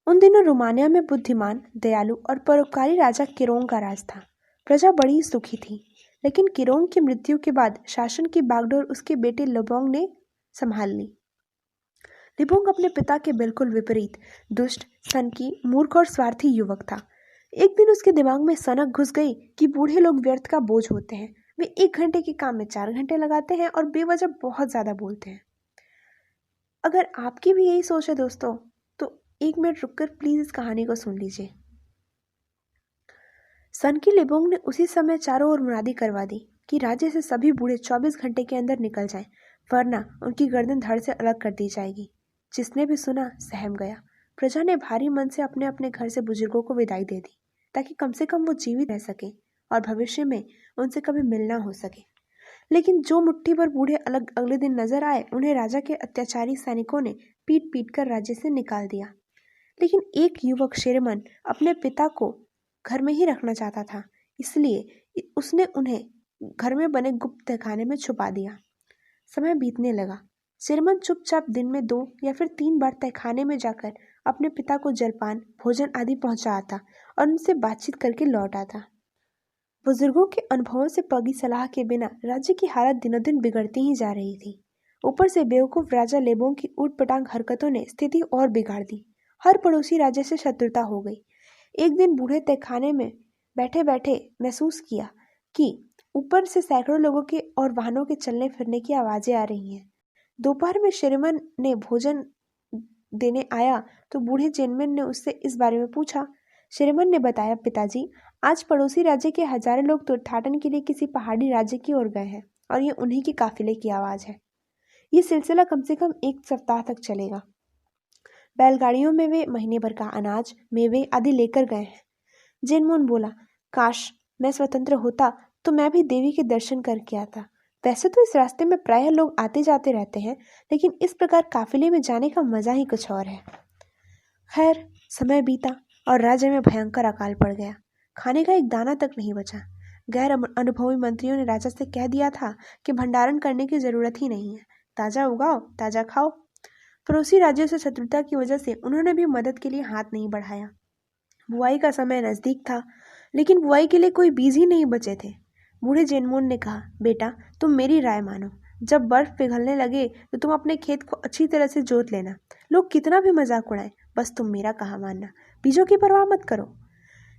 उन दिनों रोमानिया में बुद्धिमान, दयालु और परोपकारी राजा किरोंग का राज था। प्रजा बड़ी सुखी थी, लेकिन किरोंग की मृत्यु के बाद शासन की बागडोर उसके बेटे लिबोंग ने संभाल ली। लिबोंग अपने पिता के बिल्कुल विपरीत दुष्ट, सनकी, मूर्ख और स्वार्थी युवक था। एक दिन उसके दिमाग में सनक घुस गई कि बूढ़े लोग व्यर्थ का बोझ होते हैं। वे 1 घंटे के काम में 4 घंटे लगाते हैं और बेवजह बहुत ज्यादा बोलते हैं। अगर आपकी भी यही सोच है दोस्तों, तो 1 मिनट रुककर प्लीज इस कहानी को सुन लीजिए। सनकी लिबोंग ने उसी समय चारों ओर मुनादी करवा दी कि राज्य से सभी बूढ़े 24 घंटे के अंदर निकल जाएं, वरना उनकी गर्दन धड़ से अलग कर दी जाएगी। जिसने भी सुना सहम गया। प्रजा ने भारी मन से अपने अपने घर से बुजुर्गों को विदाई दे दी, ताकि कम से कम वो जीवित रह सके और भविष्य में उनसे कभी मिलना हो सके। लेकिन जो मुट्ठी भर बूढ़े अलग अगले दिन नजर आए, उन्हें राजा के अत्याचारी सैनिकों ने पीट पीट कर राज्य से निकाल दिया। लेकिन एक युवक शेरमन अपने पिता को घर में ही रखना चाहता था, इसलिए उसने उन्हें घर में बने गुप्त तहखाने में छुपा दिया। समय बीतने लगा। शेरमन चुपचाप दिन में 2 या फिर 3 बार तहखाने में जाकर अपने पिता को जलपान, भोजन आदि पहुंचा आता और उनसे बातचीत करके लौट आता। बुजुर्गों के अनुभवों से पगी सलाह के बिना राज्य की हालत दिनों दिन बिगड़ती ही जा रही थी। ऊपर से बेवकूफ राजा लेबोंग की ऊटपटांग हरकतों ने स्थिति और बिगाड़ दी। हर पड़ोसी राज्य से शत्रुता हो गई। एक दिन बूढ़े तहखाने में बैठे बैठे महसूस किया कि ऊपर से सैकड़ों लोगों के और वाहनों के चलने फिरने की आवाजें आ रही हैं। दोपहर में शेरमन ने भोजन देने आया तो बूढ़े चेनमैन ने उससे इस बारे में पूछा। शेरमन ने बताया, पिताजी, आज पड़ोसी राज्य के हजारों लोग तीर्थाटन के लिए किसी पहाड़ी राज्य की ओर गए हैं और ये उन्हीं की काफिले की आवाज है। ये सिलसिला कम से कम 1 सप्ताह तक चलेगा। बैलगाड़ियों में वे महीने भर का अनाज, मेवे आदि लेकर गए हैं। जेनमोन बोला, काश मैं स्वतंत्र होता तो मैं भी देवी के दर्शन करके आता। वैसे तो इस रास्ते में प्रायः लोग आते जाते रहते हैं, लेकिन इस प्रकार काफिले में जाने का मजा ही कुछ और है। खैर, समय बीता और राज्य में भयंकर अकाल पड़ गया। खाने का एक दाना तक नहीं बचा। गैर अनुभवी मंत्रियों ने राजा से कह दिया था कि भंडारण करने की जरूरत ही नहीं है, ताजा उगाओ, ताजा खाओ। पड़ोसी राज्यों से शत्रुता की वजह से उन्होंने भी मदद के लिए हाथ नहीं बढ़ाया। बुआई का समय नजदीक था, लेकिन बुआई के लिए कोई बीज ही नहीं बचे थे। बूढ़े जेनमोन ने कहा, बेटा, तुम मेरी राय मानो। जब बर्फ पिघलने लगे तो तुम अपने खेत को अच्छी तरह से जोत लेना। लोग कितना भी मजाक उड़ाएं, बस तुम मेरा कहा मानना। बीजों की परवाह मत करो।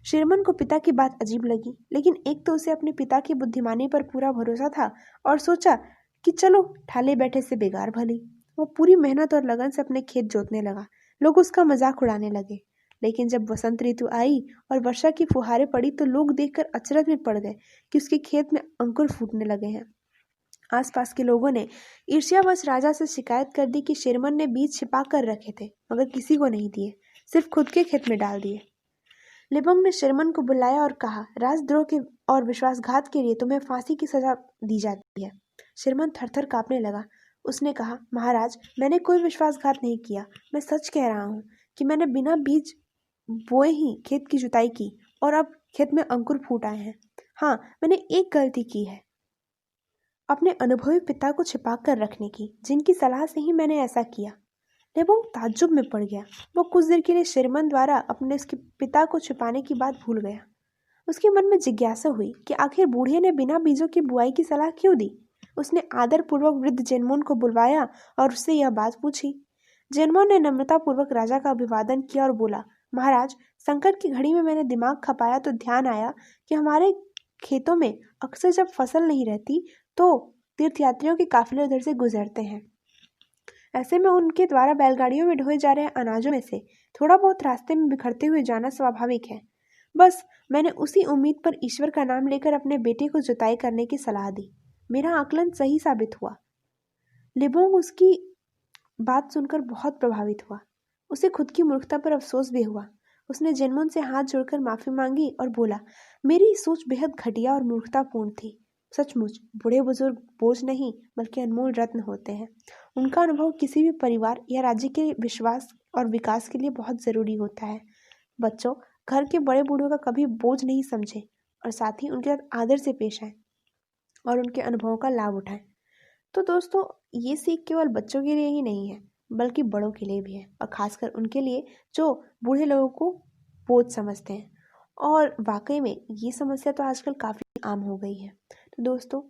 शेरमन को पिता की बात अजीब लगी, लेकिन एक तो उसे अपने पिता की बुद्धिमानी पर पूरा भरोसा था और सोचा कि चलो ठाले बैठे से बेगार भली। वो पूरी मेहनत और लगन से अपने खेत जोतने लगा। लोग उसका मजाक उड़ाने लगे। लेकिन जब वसंत ऋतु आई और वर्षा की फुहारें पड़ी तो लोग देखकर अचरज में पड़ गए कि उसके खेत में अंकुर फूटने लगे हैं। आसपास के लोगों ने ईर्ष्यावश राजा से शिकायत कर दी कि शेरमन ने बीज छिपा कर रखे थे, मगर किसी को नहीं दिए, सिर्फ खुद के खेत में डाल दिए। लिबोंग ने शेरमन को बुलाया और कहा, राजद्रोह के और विश्वासघात के लिए तुम्हें फांसी की सजा दी जाती है। शेरमन थरथर कांपने लगा। उसने कहा, महाराज, मैंने कोई विश्वासघात नहीं किया। मैं सच कह रहा हूँ कि मैंने बिना बीज बोए ही खेत की जुताई की और अब खेत में अंकुर फूट आए हैं। हाँ, मैंने एक गलती की है, अपने अनुभवी पिता को छिपा कर रखने की, जिनकी सलाह से ही मैंने ऐसा किया। लिबोंग ताज्जुब में पड़ गया। वो कुछ देर के लिए शेरमन द्वारा अपने उसके पिता को छिपाने की बात भूल गया। उसके मन में जिज्ञासा हुई कि आखिर बूढ़े ने बिना बीजों की बुआई की सलाह क्यों दी। उसने आदरपूर्वक वृद्ध जेनमोन को बुलवाया और उससे यह बात पूछी। जेनमोन ने नम्रतापूर्वक राजा का अभिवादन किया और बोला, महाराज, संकट की घड़ी में मैंने दिमाग खपाया तो ध्यान आया कि हमारे खेतों में अक्सर जब फसल नहीं रहती तो तीर्थयात्रियों के काफिले उधर से गुजरते हैं। ऐसे में उनके द्वारा बैलगाड़ियों में ढोए जा रहे अनाजों में से थोड़ा बहुत रास्ते में बिखरते हुए जाना स्वाभाविक है। बस मैंने उसी उम्मीद पर ईश्वर का नाम लेकर अपने बेटे को जुताई करने की सलाह दी। मेरा आकलन सही साबित हुआ। लिबोंग उसकी बात सुनकर बहुत प्रभावित हुआ। उसे खुद की मूर्खता पर अफसोस भी हुआ। उसने जेनमोन से हाथ जोड़कर माफी मांगी और बोला, मेरी सोच बेहद घटिया और मूर्खतापूर्ण थी। सचमुच बूढ़े बुजुर्ग बोझ नहीं बल्कि अनमोल रत्न होते हैं। उनका अनुभव किसी भी परिवार या राज्य के विश्वास और विकास के लिए बहुत जरूरी होता है। बच्चों, घर के बड़े बूढ़ों का कभी बोझ नहीं समझे और साथ ही उनके साथ आदर से पेश आए और उनके अनुभवों का लाभ उठाएं। तो दोस्तों, ये सीख केवल बच्चों के लिए ही नहीं है, बल्कि बड़ों के लिए भी है, और खासकर उनके लिए जो बूढ़े लोगों को बोझ समझते हैं। और वाकई में ये समस्या तो आजकल काफ़ी आम हो गई है। तो दोस्तों,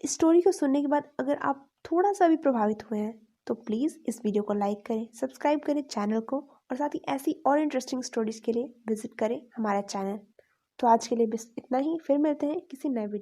इस स्टोरी को सुनने के बाद अगर आप थोड़ा सा भी प्रभावित हुए हैं तो प्लीज़ इस वीडियो को लाइक करें, सब्सक्राइब करें चैनल को, और साथ ही ऐसी और इंटरेस्टिंग स्टोरीज के लिए विजिट करें हमारा चैनल। तो आज के लिए बस इतना ही, फिर मिलते हैं किसी नए वीडियो